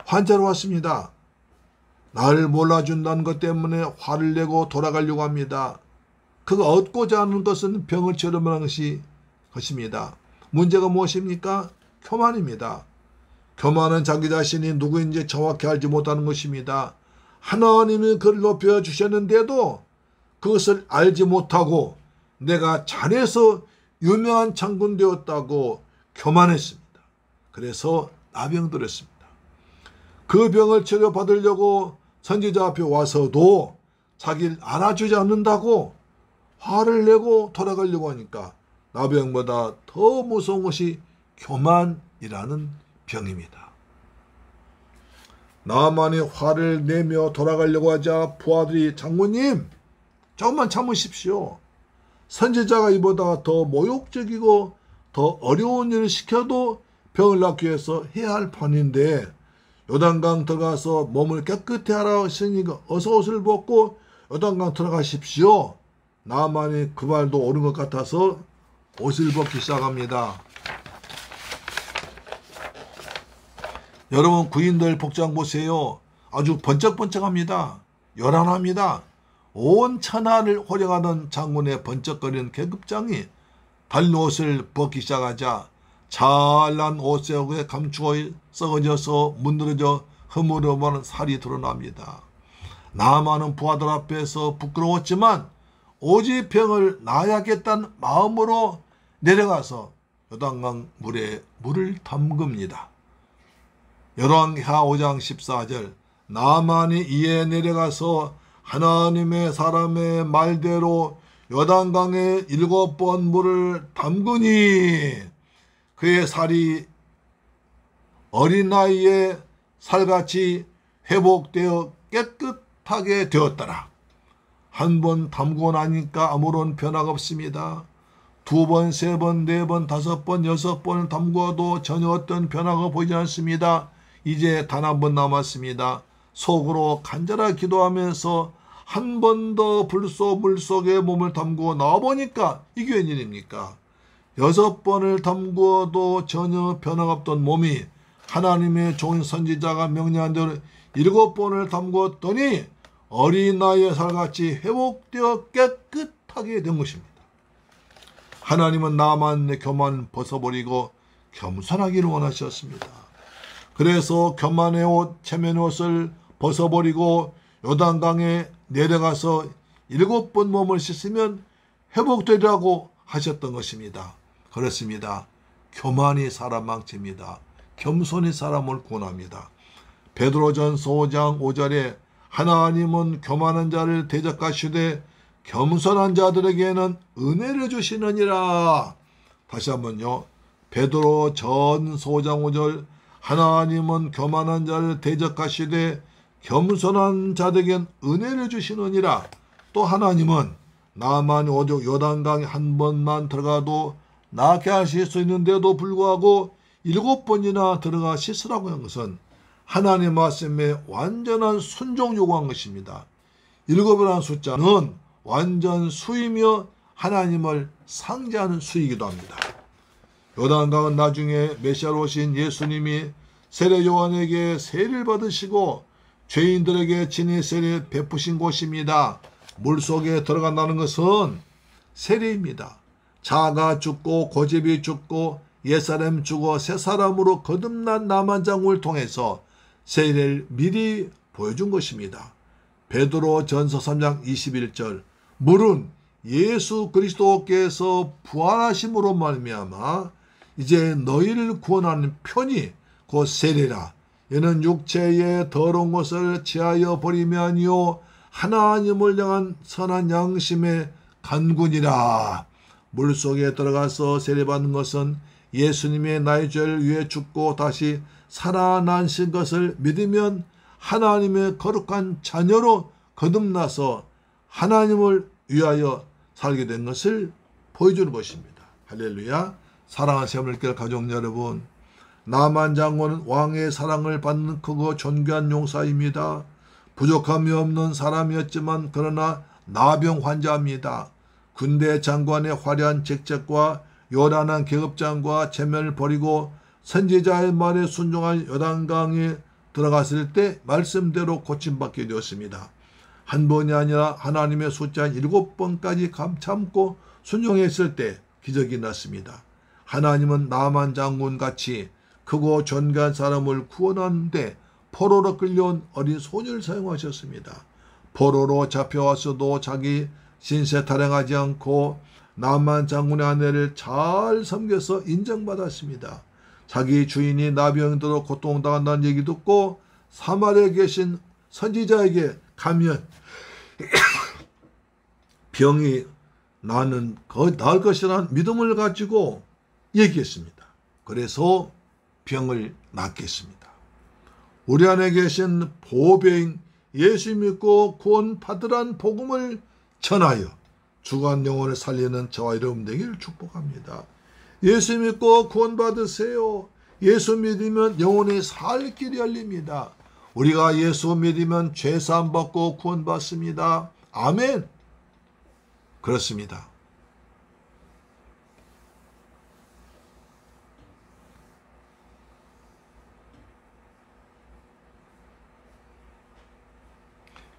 환자로 왔습니다. 나를 몰라준다는 것 때문에 화를 내고 돌아가려고 합니다. 그가 얻고자 하는 것은 병을 치료하는 것입니다. 문제가 무엇입니까? 교만입니다. 교만은 자기 자신이 누구인지 정확히 알지 못하는 것입니다. 하나님이 그를 높여주셨는데도 그것을 알지 못하고 내가 잘해서 유명한 장군 되었다고 교만했습니다. 그래서 나병들었습니다. 그 병을 치료받으려고 선지자 앞에 와서도 자기를 알아주지 않는다고 화를 내고 돌아가려고 하니까 나병보다 더 무서운 것이 교만이라는 병입니다. 나만이 화를 내며 돌아가려고 하자 부하들이 장군님 조금만 참으십시오. 선지자가 이보다 더 모욕적이고 더 어려운 일을 시켜도 병을 낫기 위해서 해야 할 판인데 요단강 들어가서 몸을 깨끗히 하라 하시니까 어서 옷을 벗고 요단강 들어가십시오. 나만이 그 말도 옳은 것 같아서 옷을 벗기 시작합니다. 여러분 구인들 복장 보세요. 아주 번쩍번쩍합니다. 요란합니다. 온 천하를 호령하던 장군의 번쩍거리는 계급장이 달린 옷을 벗기 시작하자 잘난 옷색에 감추어 썩어져서 문드러져 흐물흐물한 살이 드러납니다. 나아만은 부하들 앞에서 부끄러웠지만 오직 병을 나아야겠다는 마음으로 내려가서 요단강 물에 물을 담급니다. 열왕기하 5장 14절 나아만이 이에 내려가서 하나님의 사람의 말대로 요단강에 7번 물을 담그니 그의 살이 어린 나이에 살같이 회복되어 깨끗하게 되었더라. 한 번 담고 나니까 아무런 변화가 없습니다. 2번, 3번, 4번, 5번, 6번 담궈도 전혀 어떤 변화가 보이지 않습니다. 이제 단 한 번 남았습니다. 속으로 간절하게 기도하면서 한 번 더 물 속에 몸을 담그고 나와보니까 이게 웬일입니까? 6번을 담그어도 전혀 변화가 없던 몸이 하나님의 종인 선지자가 명령한 대로 7번을 담그었더니 어린 나이에 살같이 회복되어 깨끗하게 된 것입니다. 하나님은 나만의 교만 벗어버리고 겸손하기를 원하셨습니다. 그래서 교만의 옷, 체면의 옷을 벗어버리고 요단강에 내려가서 7번 몸을 씻으면 회복되리라고 하셨던 것입니다. 그렇습니다. 교만이 사람 망칩니다. 겸손이 사람을 구원합니다. 베드로전서 5장 5절에 하나님은 교만한 자를 대적하시되 겸손한 자들에게는 은혜를 주시느니라. 다시 한번요. 베드로전서 5장 5절 하나님은 교만한 자를 대적하시되 겸손한 자들에게는 은혜를 주시느니라. 또 하나님은 나만 오죽 요단강에 한 번만 들어가도 낫게 하실 수 있는데도 불구하고 7번이나 들어가 씻으라고 한 것은 하나님의 말씀에 완전한 순종 요구한 것입니다. 7이라는 숫자는 완전 수이며 하나님을 상징하는 수이기도 합니다. 요단강은 나중에 메시아로 오신 예수님이 세례 요한에게 세례를 받으시고 죄인들에게 진의 세례를 베푸신 곳입니다. 물속에 들어간다는 것은 세례입니다. 자가 죽고 고집이 죽고 옛사람 죽어 새사람으로 거듭난 남한 장군을 통해서 세례를 미리 보여준 것입니다. 베드로 전서 3장 21절 물은 예수 그리스도께서 부활하심으로 말미암아 이제 너희를 구원하는 편이 곧 세례라. 이는 육체의 더러운 것을 취하여 버림이 아니요 하나님을 향한 선한 양심의 간군이라. 물속에 들어가서 세례받는 것은 예수님의 나의 죄를 위해 죽고 다시 살아나신 것을 믿으면 하나님의 거룩한 자녀로 거듭나서 하나님을 위하여 살게 된 것을 보여주는 것입니다. 할렐루야. 사랑하는 새물길 가족 여러분, 나만 장군은 왕의 사랑을 받는 크고 존귀한 용사입니다. 부족함이 없는 사람이었지만 그러나 나병 환자입니다. 군대 장관의 화려한 직책과 요란한 계급장과 체면을 버리고 선지자의 말에 순종한 요단강에 들어갔을 때 말씀대로 고침받게 되었습니다. 한 번이 아니라 하나님의 숫자 7번까지 참고 순종했을 때 기적이 났습니다. 하나님은 나만 장군같이 크고 존귀한 사람을 구원하는데 포로로 끌려온 어린 소녀를 사용하셨습니다. 포로로 잡혀왔어도 자기 신세 타령하지 않고 나만 장군의 아내를 잘 섬겨서 인정받았습니다. 자기 주인이 나병들로 고통당한다는 얘기 듣고 사마리아에 계신 선지자에게 가면 병이 나을 것이라는 믿음을 가지고 얘기했습니다. 그래서 병을 낫겠습니다. 우리 안에 계신 보배인 예수 믿고 구원 받으란 복음을 전하여 주간 영혼을 살리는 저와 여러분 되기를 축복합니다. 예수 믿고 구원 받으세요. 예수 믿으면 영혼이 살 길이 열립니다. 우리가 예수 믿으면 죄사함 받고 구원 받습니다. 아멘. 그렇습니다.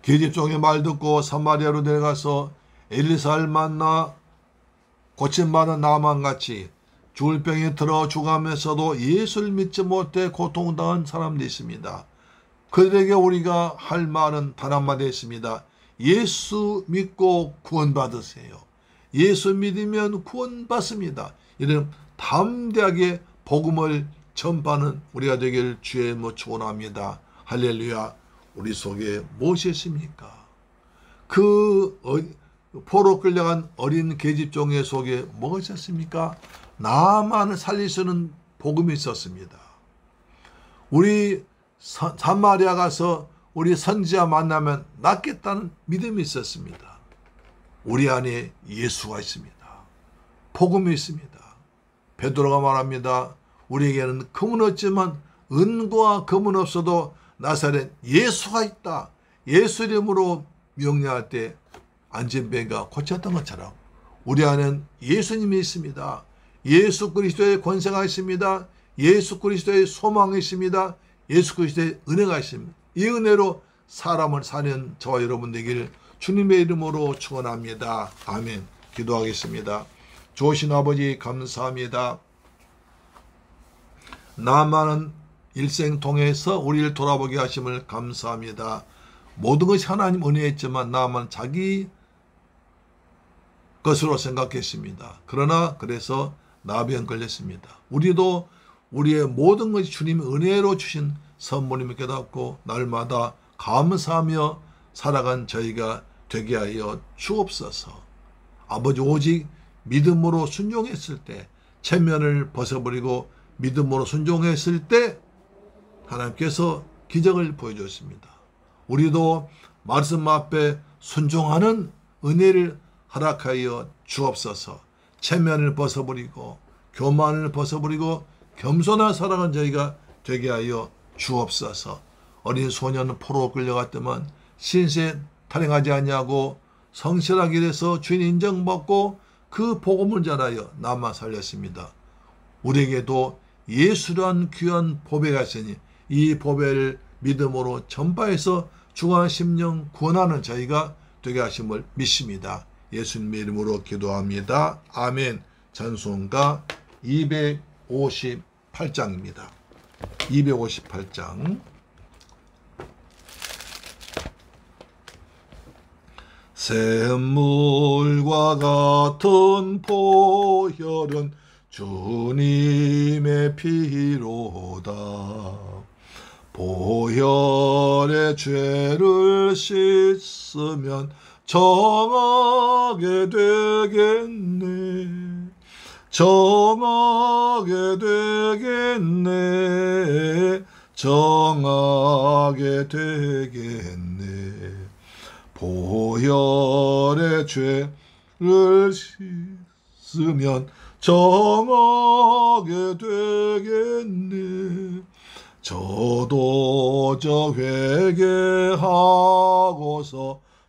계집종의 말 듣고 사마리아로 내려가서 엘리사를 만나 고침받은 나만같이 죽을 병에 들어 죽으면서도 예수를 믿지 못해 고통당한 사람들이 있습니다. 그들에게 우리가 할 말은 단 한마디 있습니다. 예수 믿고 구원받으세요. 예수 믿으면 구원받습니다. 이런 담대하게 복음을 전파하는 우리가 되길 주의 이름으로 축원합니다. 할렐루야. 우리 속에 무엇이 있습니까? 그 포로 끌려간 어린 계집종의 속에 뭐가 있었습니까? 나만을 살릴 수 있는 복음이 있었습니다. 우리 사마리아 가서 우리 선지자 만나면 낫겠다는 믿음이 있었습니다. 우리 안에 예수가 있습니다. 복음이 있습니다. 베드로가 말합니다. 우리에게는 금은 없지만 은과 금은 없어도 나사렛 예수가 있다. 예수 이름으로 명령할 때 안진뱅이가 고쳤던 것처럼 우리 안에는 예수님이 있습니다. 예수 그리스도의 권세가 있습니다. 예수 그리스도의 소망이 있습니다. 예수 그리스도의 은혜가 있습니다. 이 은혜로 사람을 사는 저와 여러분 되기를 주님의 이름으로 축원합니다. 아멘. 기도하겠습니다. 좋으신 아버지 감사합니다. 나만은 일생 통해서 우리를 돌아보게 하심을 감사합니다. 모든 것이 하나님 은혜였지만 나만 자기 것으로 생각했습니다. 그러나 그래서 나병 걸렸습니다. 우리도 우리의 모든 것이 주님의 은혜로 주신 선물임을 깨닫고 날마다 감사하며 살아간 저희가 되게 하여 주옵소서. 아버지, 오직 믿음으로 순종했을 때, 체면을 벗어버리고 믿음으로 순종했을 때 하나님께서 기적을 보여주셨습니다. 우리도 말씀 앞에 순종하는 은혜를 허락하여 주옵소서. 체면을 벗어버리고 교만을 벗어버리고 겸손한 살아간 저희가 되게 하여 주옵소서. 어린 소년은 포로로 끌려갔더만 신세 탈행하지 아니하고 성실하게 해서 주인 인정받고 그 복음을 전하여 남아 살렸습니다. 우리에게도 예수란 귀한 보배가 있으니 이 보배를 믿음으로 전파해서 중한 심령 구원하는 저희가 되게 하심을 믿습니다. 예수님의 이름으로 기도합니다. 아멘. 찬송가 258장입니다. 258장. 샘물과 같은 보혈은 주님의 피로다. 보혈의 죄를 씻으면 정하게 되겠네. 정하게 되겠네. 정하게 되겠네. 보혈의 죄를 씻으면 정하게 되겠네. 저도 저 회개하고서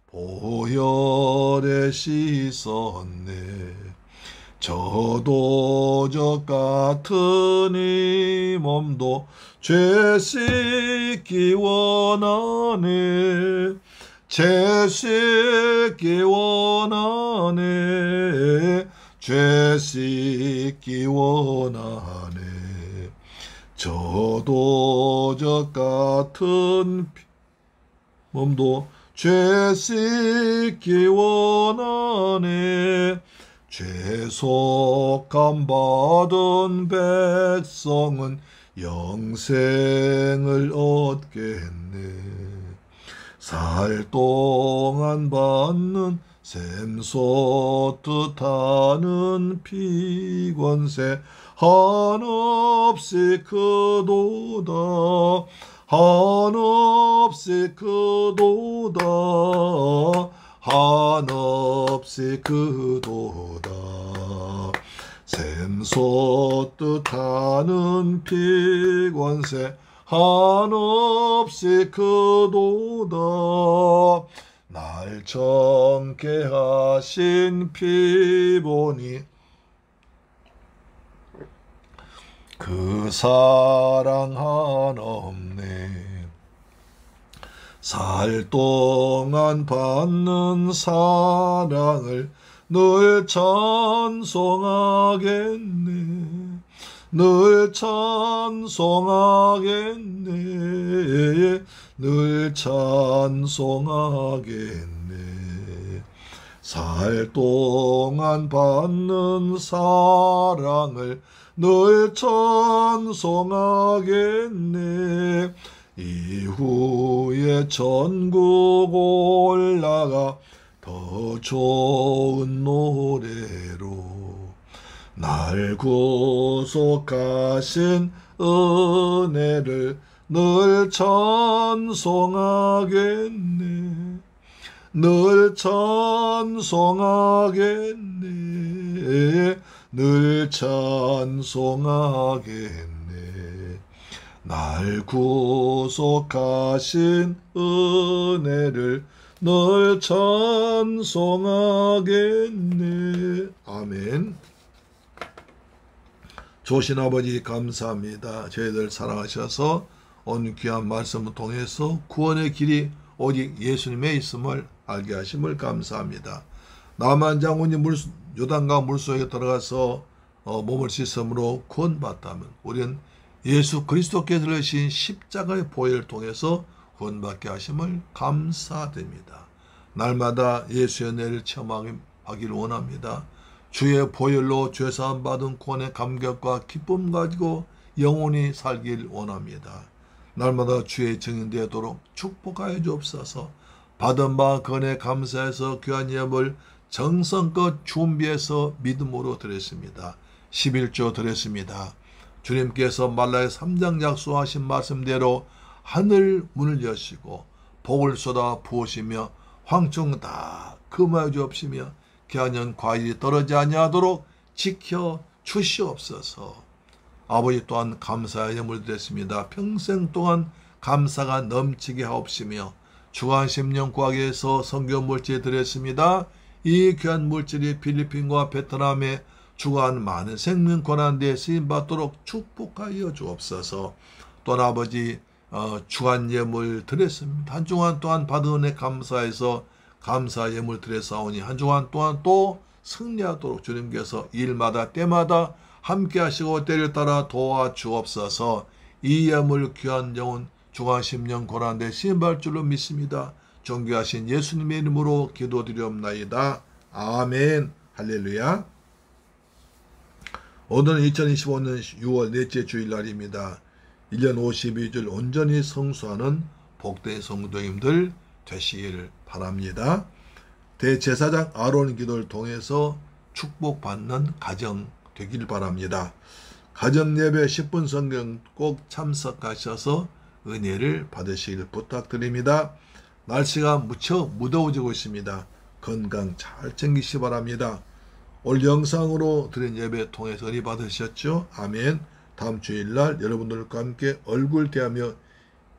보혈에 씻었네. 저도 저 같은 이 몸도 죄 씻기 원하네. 죄 씻기 원하네. 죄 씻기 원하네. 저도 저 같은 몸도 죄 씻기 원하네. 죄속함 받은 백성은 영생을 얻겠네. 살 동안 받는 샘솟듯 하는 피권세 한없이 크도다. 한없이 크도다. 한없이 크도다. 샘솟듯 하는 피권세 한없이 크도다. 날 정케 하신 피보니 그 사랑 한없네. 살 동안 받는 사랑을 늘 찬송하겠네. 늘 찬송하겠네. 늘 찬송하겠네. 살 동안 받는 사랑을 늘 찬송하겠네. 이후에 천국 올라가 더 좋은 노래로 날 구속하신 은혜를 늘 찬송하겠네. 늘 찬송하겠네. 늘 찬송하겠네. 날 구속하신 은혜를 늘 찬송하겠네. 아멘. 조신 아버지 감사합니다. 저희들 사랑하셔서 오늘 귀한 말씀을 통해서 구원의 길이 오직 예수님에 있음을 알게 하심을 감사합니다. 나만 장군이 요단강 물속에 들어가서 몸을 씻음으로 구원받다면 우리는 예수 그리스도께서 들으신 십자가의 보혈을 통해서 구원받게 하심을 감사드립니다. 날마다 예수의 은혜를 체험하기를 원합니다. 주의 보혈로 죄사함 받은 구원의 감격과 기쁨 가지고 영원히 살길 원합니다. 날마다 주의 증인되도록 축복하여 주옵소서. 받은 바 건에 감사해서 귀한 예물 정성껏 준비해서 믿음으로 드렸습니다. 11조 드렸습니다. 주님께서 말라기 3장 약속하신 말씀대로 하늘 문을 여시고 복을 쏟아 부으시며 황충 다 금하여 주옵시며 기한년 과일이 떨어지지 아니하도록 지켜 주시옵소서. 아버지 또한 감사의 예물 드렸습니다. 평생 동안 감사가 넘치게 하옵시며 주간 10년 구하기에서 선교 물질 드렸습니다. 이 귀한 물질이 필리핀과 베트남에 주간 많은 생명 권한대에 쓰임받도록 축복하여 주옵소서. 또한 아버지 주간 예물 드렸습니다. 한 주간 또한 받은 은혜 감사해서 감사 예물 드렸사오니 한 주간 또한 또 승리하도록 주님께서 일마다 때마다 함께 하시고 때를 따라 도와주옵소서. 이 예물 귀한 영혼 주간 10년 고난대 쓰임받을 줄로 믿습니다. 존귀하신 예수님의 이름으로 기도드리옵나이다. 아멘. 할렐루야. 오늘은 2025년 6월 넷째 주일날입니다. 1년 52줄 온전히 성수하는 복된 성도님들 되시기를 바랍니다. 대제사장 아론 기도를 통해서 축복받는 가정 되길 바랍니다. 가정 예배 10분 성경 꼭 참석하셔서 은혜를 받으시길 부탁드립니다. 날씨가 무척 무더워지고 있습니다. 건강 잘 챙기시기 바랍니다. 오늘 영상으로 드린 예배 통해서 은혜 받으셨죠? 아멘. 다음 주일날 여러분들과 함께 얼굴 대하며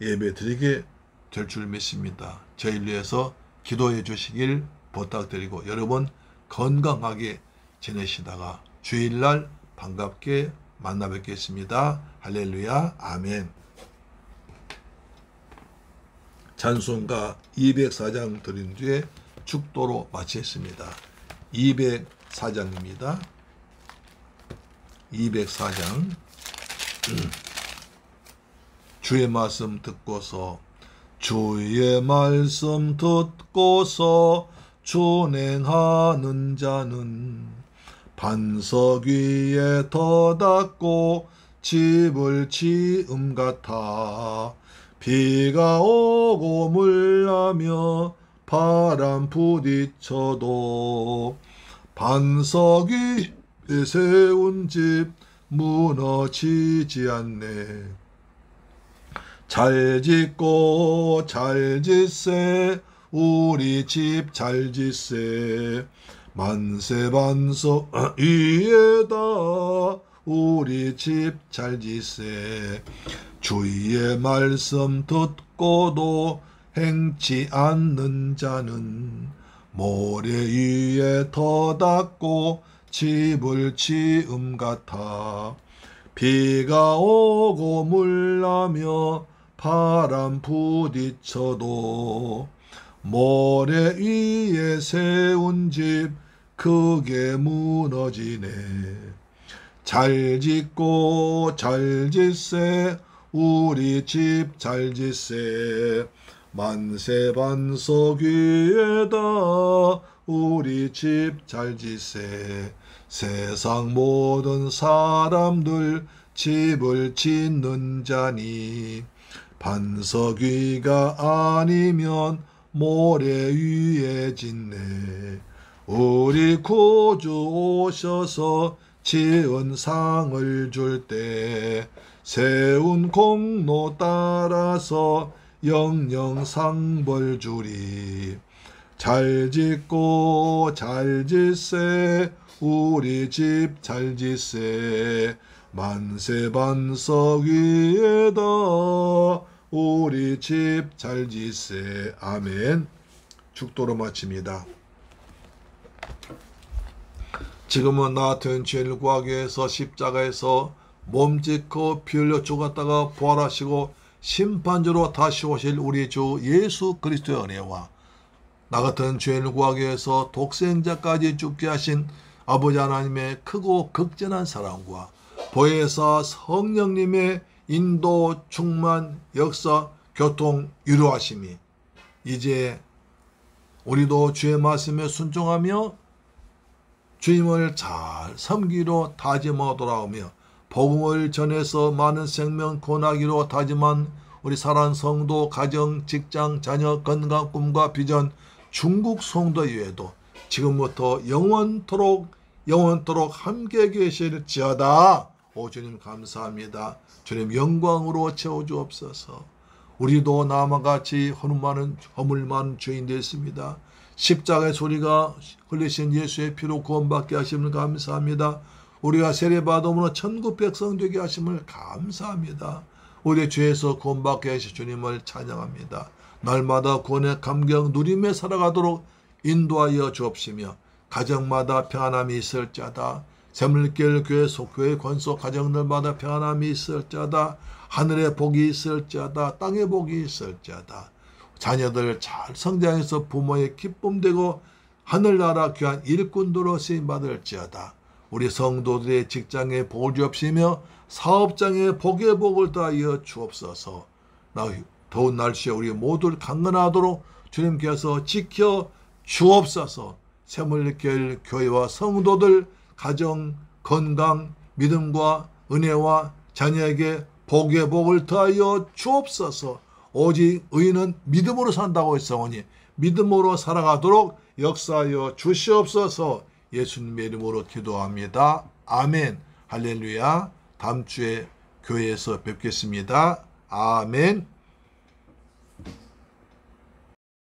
예배 드리게 될 줄 믿습니다. 저희를 위해서 기도해 주시길 부탁드리고 여러분 건강하게 지내시다가 주일날 반갑게 만나 뵙겠습니다. 할렐루야. 아멘. 찬송가 204장 드린 뒤에 축도로 마치겠습니다. 204장입니다. 204장 주의 말씀 듣고서 주의 말씀 듣고서 준행하는 자는 반석 위에 터닫고 집을 지음 같아 비가 오고 물나며 바람 부딪혀도 반석 위에 세운 집 무너지지 않네. 잘 짓고 잘 짓세 우리 집 잘 짓세 만세 반석 위에다 우리 집 잘 짓세. 주의 말씀 듣고도 행치 않는 자는 모래 위에 터닫고 집을 지음 같아 비가 오고 물나며 바람 부딪혀도 모래 위에 세운 집 크게 무너지네. 잘 짓고 잘 짓세 우리 집 잘 짓세 만세 반석 위에다 우리 집 잘 짓세. 세상 모든 사람들 집을 짓는 자니 반석 위가 아니면 모래 위에 짓네. 우리 구주 오셔서 지은 상을 줄 때 세운 공로 따라서 영영 상벌 주리. 잘 짓고 잘 짓세 우리 집 잘 짓세 만세 반석 위에다 우리 집 잘 짓세. 아멘. 축도로 마칩니다. 지금은 나 같은 죄를 구하기 위해서 십자가에서 몸짓고 피 흘려 죽었다가 부활하시고 심판주로 다시 오실 우리 주 예수 그리스도의 은혜와 나 같은 죄를 구하기 위해서 독생자까지 죽게 하신 아버지 하나님의 크고 극진한 사랑과 보혜사 성령님의 인도 충만 역사 교통 유로하심이 이제 우리도 주의 말씀에 순종하며 주님을 잘 섬기로 다짐하고 돌아오며 복음을 전해서 많은 생명 권하기로 다짐한 우리 사랑 성도, 가정, 직장, 자녀, 건강, 꿈과 비전, 중국 성도 이외에도 지금부터 영원토록 함께 계실지어다. 오 주님 감사합니다. 주님 영광으로 채워주옵소서. 우리도 남과 같이 허물 많은 죄인 됐습니다. 십자가의 소리가 흘리신 예수의 피로 구원받게 하심을 감사합니다. 우리가 세례받음으로 천국 백성 되게 하심을 감사합니다. 우리 죄에서 구원받게 하신 주님을 찬양합니다. 날마다 구원의 감격 누리며 살아가도록 인도하여 주옵시며 가정마다 평안함이 있을지어다. 샘물길 교회 속교회 권속 가정들마다 평안함이 있을지어다. 하늘에 복이 있을지어다. 땅에 복이 있을지어다. 자녀들 잘 성장해서 부모의 기쁨 되고 하늘나라 귀한 일꾼들로 쓰임받을지어다. 우리 성도들의 직장에 복을 주옵시며 사업장에 복의 복을 더하여 주옵소서. 더운 날씨에 우리 모두를 강건하도록 주님께서 지켜 주옵소서. 샘물길 교회와 성도들 가정, 건강, 믿음과 은혜와 자녀에게 복의 복을 더하여 주옵소서. 오직 의인은 믿음으로 산다고 했사오니 믿음으로 살아가도록 역사하여 주시옵소서. 예수님의 이름으로 기도합니다. 아멘. 할렐루야. 다음 주에 교회에서 뵙겠습니다. 아멘.